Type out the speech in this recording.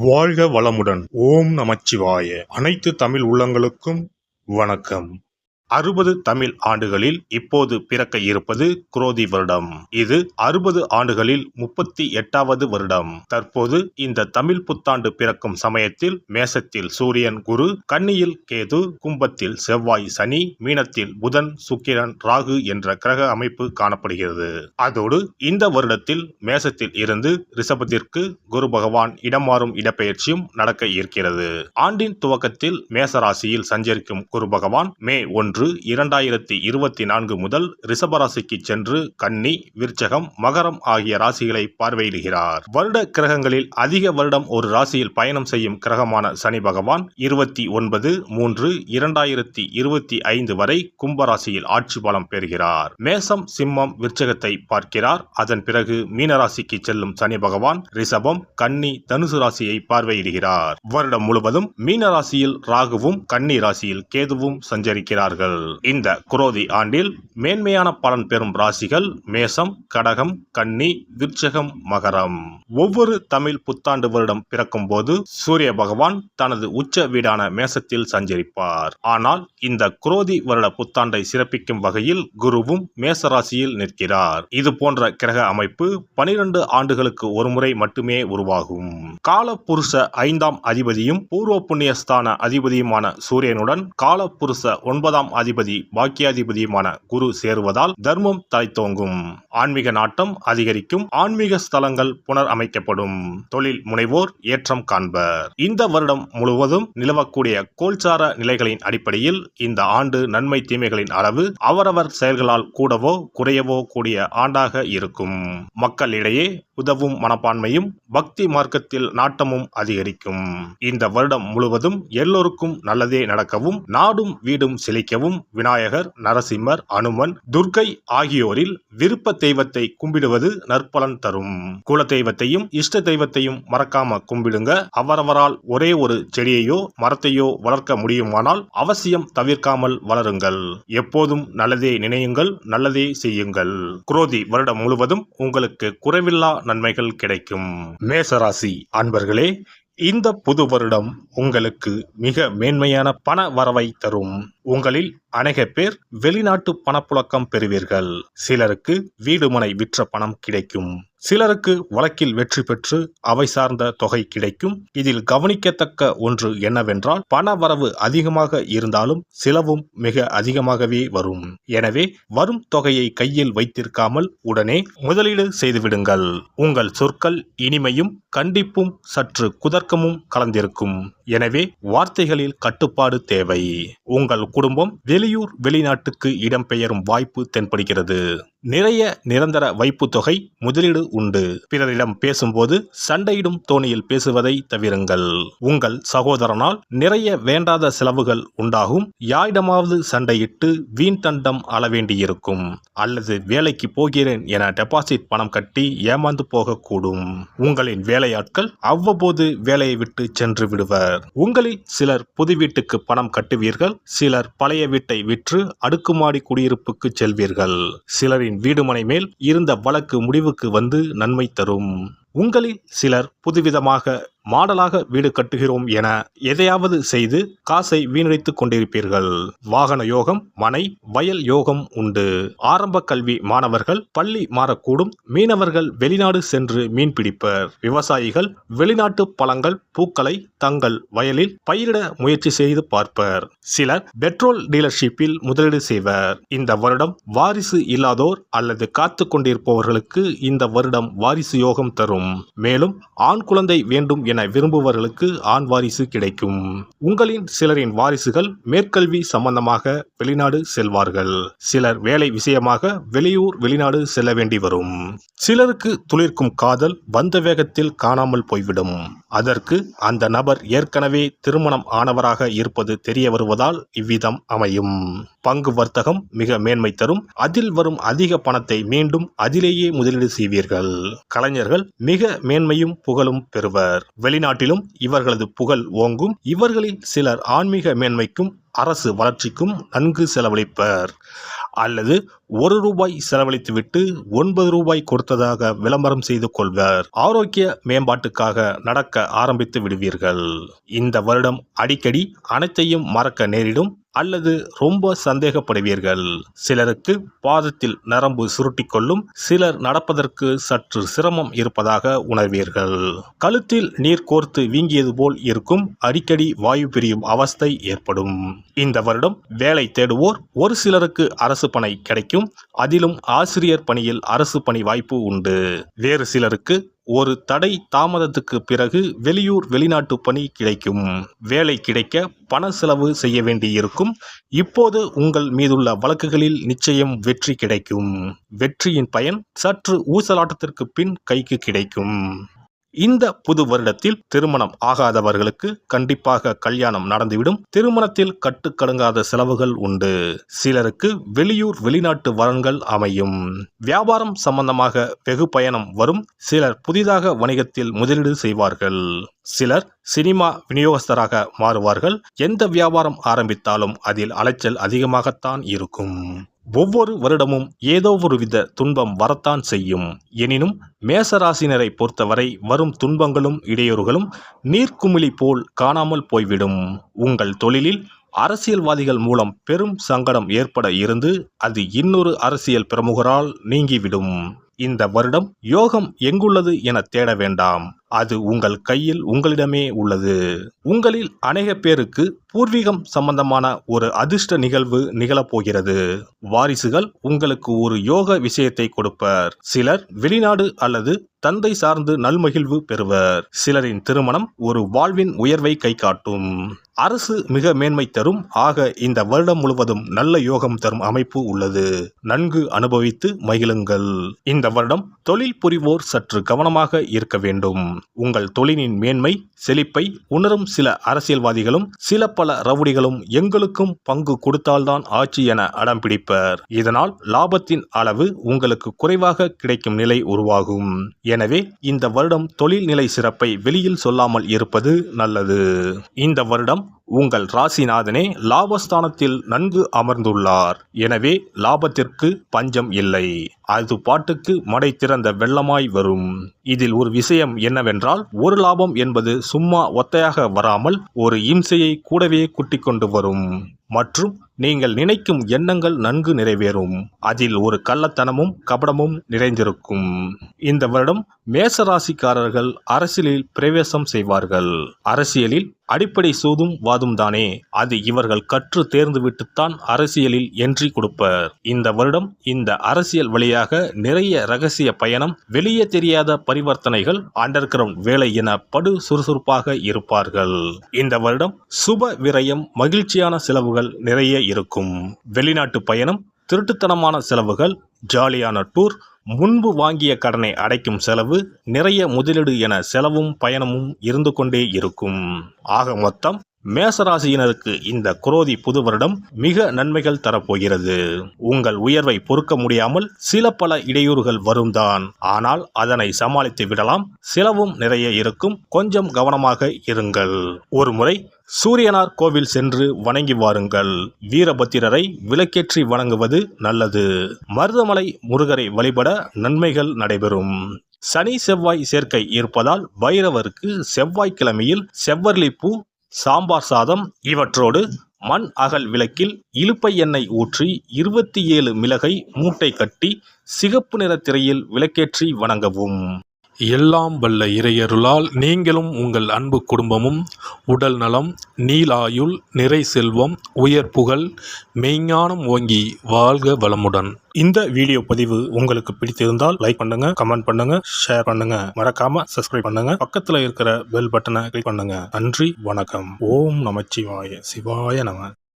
வாழ்க வளமுடன். ஓம் நமச்சிவாய. அனைத்து தமிழ் உள்ளங்களுக்கும் வணக்கம். 60 தமிழ் ஆண்டுகளில் இப்போது பிறக்க இருப்பது குரோதி வருடம். இது 60 ஆண்டுகளில் 38வது வருடம். தற்போது இந்த தமிழ் புத்தாண்டு பிறக்கும் சமயத்தில் மேசத்தில் சூரியன் குரு, கன்னியில் கேது, கும்பத்தில் செவ்வாய் சனி, மீனத்தில் புதன் சுக்கிரன் ராகு என்ற கிரக அமைப்பு காணப்படுகிறது. அதோடு இந்த வருடத்தில் மேசத்தில் இருந்து ரிஷபத்திற்கு குரு பகவான் இடமாறும் இடப்பெயர்ச்சியும் நடக்க இருக்கிறது. ஆண்டின் துவக்கத்தில் மேசராசியில் சஞ்சரிக்கும் குரு பகவான் மே 1, 2024 முதல் ரிஷபராசிக்கு சென்று கன்னி, விருச்சகம், மகரம் ஆகிய ராசிகளை பார்வையிடுகிறார். வருட கிரகங்களில் அதிக வருடம் ஒரு ராசியில் பயணம் செய்யும் கிரகமான சனி பகவான் 29/3/2025 வரை கும்பராசியில் ஆட்சி பலம் பெறுகிறார். மேசம், சிம்மம், விருச்சகத்தை பார்க்கிறார். அதன் பிறகு மீனராசிக்கு செல்லும் சனி பகவான் ரிஷபம், கன்னி, தனுசு ராசியை பார்வையிடுகிறார். வருடம் முழுவதும் மீனராசியில் ராகுவும் கன்னி ராசியில் கேதுவும் சஞ்சரிக்கிறார்கள். இந்த குரோதி ஆண்டில் மேன்மையான பலன் பெறும் ராசிகள் மேசம், கடகம், கன்னி, விருச்சகம், மகரம். ஒவ்வொரு தமிழ் புத்தாண்டு வருடம் பிறக்கும் போது சூரிய பகவான் தனது உச்ச வீடான மேசத்தில் சஞ்சரிப்பார். ஆனால் இந்த குரோதி வருட புத்தாண்டை சிறப்பிக்கும் வகையில் குருவும் மேசராசியில் நிற்கிறார். இது போன்ற கிரக அமைப்பு 12 ஆண்டுகளுக்கு ஒருமுறை மட்டுமே உருவாகும். காலபுருஷ 5ஆம் அதிபதியும் பூர்வ புண்ணியஸ்தான அதிபதியுமான சூரியனுடன் காலபுருஷ 9ஆம் அதிபதி பாக்கியாதிபதியுமான குரு சேருவதால் தர்மம் தலைத்தோங்கும், ஆன்மீக நாட்டம் அதிகரிக்கும், ஆன்மீக ஸ்தலங்கள் புனர் அமைக்கப்படும், தொழில் முனைவோர் ஏற்றம் காண்பர். இந்த வருடம் முழுவதும் நிலவக்கூடிய கோல்சார நிலைகளின் அடிப்படையில் இந்த ஆண்டு நன்மை தீமைகளின் அளவு அவரவர் செயல்களால் கூடவோ குறையவோ கூடிய ஆண்டாக இருக்கும். மக்களிடையே உதவும் மனப்பான்மையும் பக்தி மார்க்கத்தில் நாட்டமும் அதிகரிக்கும். இந்த வருடம் முழுவதும் எல்லோருக்கும் நல்லதே நடக்கவும், நாடும் வீடும் செழிக்கவும் விநாயகர், நரசிம்மர், அனுமன், துர்க்கை ஆகியோரில் விருப்ப தெய்வத்தை கும்பிடுவது நற்பலன் தரும். குல தெய்வத்தையும் இஷ்ட தெய்வத்தையும் மறக்காம கும்பிடுங்க. அவரவரால் ஒரே ஒரு செடியையோ மரத்தையோ வளர்க்க முடியுமானால் அவசியம் தவிர்க்காமல் வளருங்கள். எப்போதும் நல்லதே நினையுங்கள், நல்லதே செய்யுங்கள். குரோதி வருடம் முழுவதும் உங்களுக்கு குறைவில்லா நன்மைகள் கிடைக்கும். மேசராசி அன்பர்களே, இந்த புது வருடம் உங்களுக்கு மிக மேன்மையான பண வரவை தரும். உங்களில் அநேக பேர் வெளிநாட்டு பணப்புழக்கம் பெறுவீர்கள். சிலருக்கு வீடு மனை விற்ற பணம் கிடைக்கும். சிலருக்கு வழக்கில் வெற்றி பெற்று அவை சார்ந்த தொகை கிடைக்கும். இதில் கவனிக்கத்தக்க ஒன்று என்னவென்றால், பண வரவு அதிகமாக இருந்தாலும் செலவும் மிக அதிகமாகவே வரும். எனவே வரும் தொகையை கையில் வைத்திருக்காமல் உடனே முதலீடு செய்துவிடுங்கள். உங்கள் சொற்கள் இனிமையும் கண்டிப்பும் சற்று குதர்க்கமும் கலந்திருக்கும். எனவே வார்த்தைகளில் கட்டுப்பாடு தேவை. உங்கள் குடும்பம் வெளியூர் வெளிநாட்டுக்கு இடம்பெயரும் வாய்ப்பு தென்படுகிறது. நிறைய நிரந்தர வைப்பு தொகை முதலீடு உண்டு. பிறரிடம் பேசும்போது சண்டையிடும் தோணியில் பேசுவதை தவிருங்கள். உங்கள் சகோதரனால் நிறைய வேண்டாத செலவுகள் உண்டாகும். யாரிடமாவது சண்டையிட்டு வீண் தண்டம் அளவேண்டியிருக்கும். அல்லது வேலைக்கு போகிறேன் என டெபாசிட் பணம் கட்டி ஏமாந்து போகக்கூடும். உங்களின் வேலையாட்கள் அவ்வப்போது வேலையை விட்டு சென்று விடுவர். உங்களில் சிலர் புது வீட்டுக்கு பணம் கட்டுவீர்கள். சிலர் பழைய வீட்டை விற்று அடுக்குமாடி குடியிருப்புக்கு செல்வீர்கள். சிலரின் வீடுமனை மேல் இருந்த வழக்கு முடிவுக்கு வந்து நன்மை தரும். உங்களில் சிலர் புதுவிதமாக மாடலாக வீடு கட்டுகிறோம் என எதையாவது செய்து காசை வீணடித்துக் கொண்டிருப்பீர்கள். வாகன யோகம், மனை, வயல் யோகம் உண்டு. ஆரம்ப கல்வி மாணவர்கள் பள்ளி மாறக்கூடும். மீனவர்கள் வெளிநாடு சென்று மீன் பிடிப்பர். விவசாயிகள் வெளிநாட்டு பழங்கள், பூக்களை தங்கள் வயலில் பயிரிட முயற்சி செய்து பார்ப்பர். சிலர் பெட்ரோல் டீலர்ஷிப்பில் முதலீடு செய்வர். இந்த வருடம் வாரிசு இல்லாதோர் அல்லது காத்து கொண்டிருப்பவர்களுக்கு இந்த வருடம் வாரிசு யோகம் தரும். மேலும் ஆண் குழந்தை வேண்டும் என விரும்புபவர்களுக்கு ஆண் வாரிசு கிடைக்கும். உங்களின் சிலரின் வாரிசுகள் மேற்கல்வி சம்பந்தமாக வெளிநாடு செல்வார்கள். சிலர் வேலை விஷயமாக வெளியூர் வெளிநாடு செல்ல வேண்டி வரும். சிலருக்கு துளிர்க்கும் காதல் வந்த வேகத்தில் காணாமல் போய்விடும். அதற்கு அந்த நபர் ஏற்கனவே திருமணம் ஆனவராக இருப்பது தெரிய வருவதால் இவ்விதம் அமையும். பங்கு வர்த்தகம் மிக மேன்மை தரும். அதில் வரும் அதிக பணத்தை மீண்டும் அதிலேயே முதலீடு செய்வீர்கள். கலைஞர்கள் மிக மேன்மையும் புகழும் பெறுவர். வெளிநாட்டிலும் இவர்களது புகழ் ஓங்கும். இவர்களில் சிலர் ஆன்மீக மேன்மைக்கும் அரசு வளர்ச்சிக்கும் நன்கு செலவழிப்பர். அல்லது ₹1 செலவழித்துவிட்டு ₹9 கொடுத்ததாக விளம்பரம் செய்து கொள்வர். ஆரோக்கிய மேம்பாட்டுக்காக நடக்க ஆரம்பித்து விடுவீர்கள். இந்த வருடம் அடிக்கடி அனைத்தையும் மறக்க நேரிடும் அல்லது ரொம்ப சந்தேகப்படுவீர்கள். சிலருக்கு பாதத்தில் நரம்பு சுருட்டிக்கொள்ளும். சிலர் நடப்பதற்கு சற்று சிரமம் இருப்பதாக உணர்வீர்கள். கழுத்தில் நீர் கோர்த்து வீங்கியது போல் இருக்கும். அடிக்கடி வாயு பிரியும் அவஸ்தை ஏற்படும். இந்த வருடம் வேலை தேடுவோர் ஒரு சிலருக்கு அரசு பணி கிடைக்கும். அதிலும் ஆசிரியர் பணியில் அரசு பணி வாய்ப்பு உண்டு. வேறு சிலருக்கு ஒரு தடை தாமதத்துக்கு பிறகு வெளியூர் வெளிநாட்டு பணி கிடைக்கும். வேலை கிடைக்க பண செலவு செய்ய வேண்டியிருக்கும். இப்போது உங்கள் மீதுள்ள வழக்குகளில் நிச்சயம் வெற்றி கிடைக்கும். வெற்றியின் பயன் சற்று ஊசலாட்டத்திற்கு பின் கைக்கு கிடைக்கும். இந்த புது வருடத்தில் திருமணம் ஆகாதவர்களுக்கு கண்டிப்பாக கல்யாணம் நடந்துவிடும். திருமணத்தில் கட்டுக்கடங்காத செலவுகள் உண்டு. சிலருக்கு வெளியூர் வெளிநாட்டு வரன்கள் அமையும். வியாபாரம் சம்பந்தமாக வெகு பயணம் வரும். சிலர் புதிதாக வணிகத்தில் முதலீடு செய்வார்கள். சிலர் சினிமா விநியோகஸ்தராக மாறுவார்கள். எந்த வியாபாரம் ஆரம்பித்தாலும் அதில் அலைச்சல் அதிகமாகத்தான் இருக்கும். ஒவ்வொரு வருடமும் ஏதோ ஒரு வித துன்பம் வரத்தான் செய்யும். எனினும் மேசராசினரை பொறுத்தவரை வரும் துன்பங்களும் இடையூறுகளும் நீர்க்குமிழி போல் காணாமல் போய்விடும். உங்கள் தொழிலில் அரசியல்வாதிகள் மூலம் பெரும் சங்கடம் ஏற்பட இருந்து அது இன்னொரு அரசியல் பிரமுகரால் நீங்கிவிடும். இந்த வருடம் யோகம் எங்குள்ளது என தேட வேண்டாம். அது உங்கள் கையில் உங்களிடமே உள்ளது. உங்களில் அநேக பேருக்கு பூர்வீகம் சம்பந்தமான ஒரு அதிர்ஷ்ட நிகழ்வு நிகழப்போகிறது. வாரிசுகள் உங்களுக்கு ஒரு யோக விஷயத்தை கொடுப்பர். சிலர் வெளிநாடு அல்லது தந்தை சார்ந்து நல்மகிழ்வு பெறுவர். சிலரின் திருமணம் ஒரு வாழ்வின் உயர்வை கை காட்டும். அரசு மிக மேன்மை தரும். ஆக இந்த வருடம் முழுவதும் நல்ல யோகம் தரும் அமைப்பு உள்ளது. நன்கு அனுபவித்து மகிழுங்கள். இந்த வருடம் தொழில் புரிவோர் சற்று கவனமாக இருக்க வேண்டும். உங்கள் தொழிலின் மேன்மை செழிப்பை உணரும் சில அரசியல்வாதிகளும் சில பல ரவுடிகளும் எங்களுக்கும் பங்கு கொடுத்தால்தான் ஆட்சி என அடம் பிடிப்பர். இதனால் லாபத்தின் அளவு உங்களுக்கு குறைவாக கிடைக்கும் நிலை உருவாகும். எனவே இந்த வருடம் தொழில் நிலை சிறப்பை வெளியில் சொல்லாமல் இருப்பது நல்லது. இந்த வருடம் உங்கள் ராசிநாதனே லாபஸ்தானத்தில் நன்கு அமர்ந்துள்ளார். எனவே லாபத்திற்கு பஞ்சம் இல்லை. அது பாட்டுக்கு மடை திறந்த வெள்ளமாய் வரும். இதில் ஒரு விஷயம் என்னவென்றால் ஒரு லாபம் என்பது சும்மா ஒத்தையாக வராமல் ஒரு இம்சையை கூடவே கூட்டிக் கொண்டு வரும். மற்றும் நீங்கள் நினைக்கும் எண்ணங்கள் நன்கு நிறைவேறும். அதில் ஒரு கள்ளத்தனமும் கபடமும் நிறைந்திருக்கும். இந்த வருடம் மேசராசிக்காரர்கள் அரசியலில் பிரவேசம் செய்வார்கள். அரசியலில் அடிப்படை சூதும் வாதும் தானே. அது இவர்கள் கற்று தேர்ந்துவிட்டுத்தான் அரசியலில் என்ட்ரி கொடுப்பர். இந்த வருடம் இந்த அரசியல் வழியாக நிறைய ரகசிய பயணம், வெளியே தெரியாத பரிவர்த்தனைகள், அண்டர் கிரவுண்ட் வேலை என படு சுறுசுறுப்பாக இருப்பார்கள். இந்த வருடம் சுப விரயம், மகிழ்ச்சியான செலவுகள் நிறைய இருக்கும். வெளிநாட்டு பயணம், திருட்டுத்தனமான செலவுகள், ஜாலியான டூர், முன்பு வாங்கிய கடனை அடைக்கும் செலவு, நிறைய முதலீடு என செலவும் பயணமும் இருந்து கொண்டே இருக்கும். ஆக மொத்தம் மேசராசியினருக்கு இந்த குரோதி புது வருடம் மிக நன்மைகள் தரப்போகிறது. உங்கள் உயர்வை பொறுக்க முடியாமல் சில பல இடையூறுகள் வரும்தான். ஆனால் அதனை சமாளித்து விடலாம். செலவும் நிறைய இருக்கும். கொஞ்சம் கவனமாக இருங்கள். ஒரு முறை சூரியனார் கோவில் சென்று வணங்கி வாருங்கள். வீரபத்திரரை விளக்கேற்றி வணங்குவது நல்லது. மருதமலை முருகரை வழிபட நன்மைகள் நடைபெறும். சனி செவ்வாய் சேர்க்கை இருப்பதால் பைரவருக்கு செவ்வாய்க்கிழமையில் செவ்வரளிப்பூ, சாம்பார் சாதம் இவற்றோடு மண் அகல் விளக்கில் இலுப்பை எண்ணெய் ஊற்றி 27 மிளகை மூட்டை கட்டி சிகப்பு நிற திரையில் விளக்கேற்றி வணங்கவும். எல்லாம் வல்ல இறையருளால் நீங்களும் உங்கள் அன்பு குடும்பமும் உடல் நலம், நீலாயுள், நிறை செல்வம், உயர் புகழ், மெய்ஞானம் ஓங்கி வாழ்க வளமுடன். இந்த வீடியோ பதிவு உங்களுக்கு பிடித்திருந்தால் லைக் பண்ணுங்க, கமெண்ட் பண்ணுங்க, ஷேர் பண்ணுங்க. மறக்காம சப்ஸ்கிரைப் பண்ணுங்க. பக்கத்துல இருக்கிற பெல் பட்டனை கிளிக் பண்ணுங்க. நன்றி, வணக்கம். ஓம் நமச்சிவாய. சிவாய நம.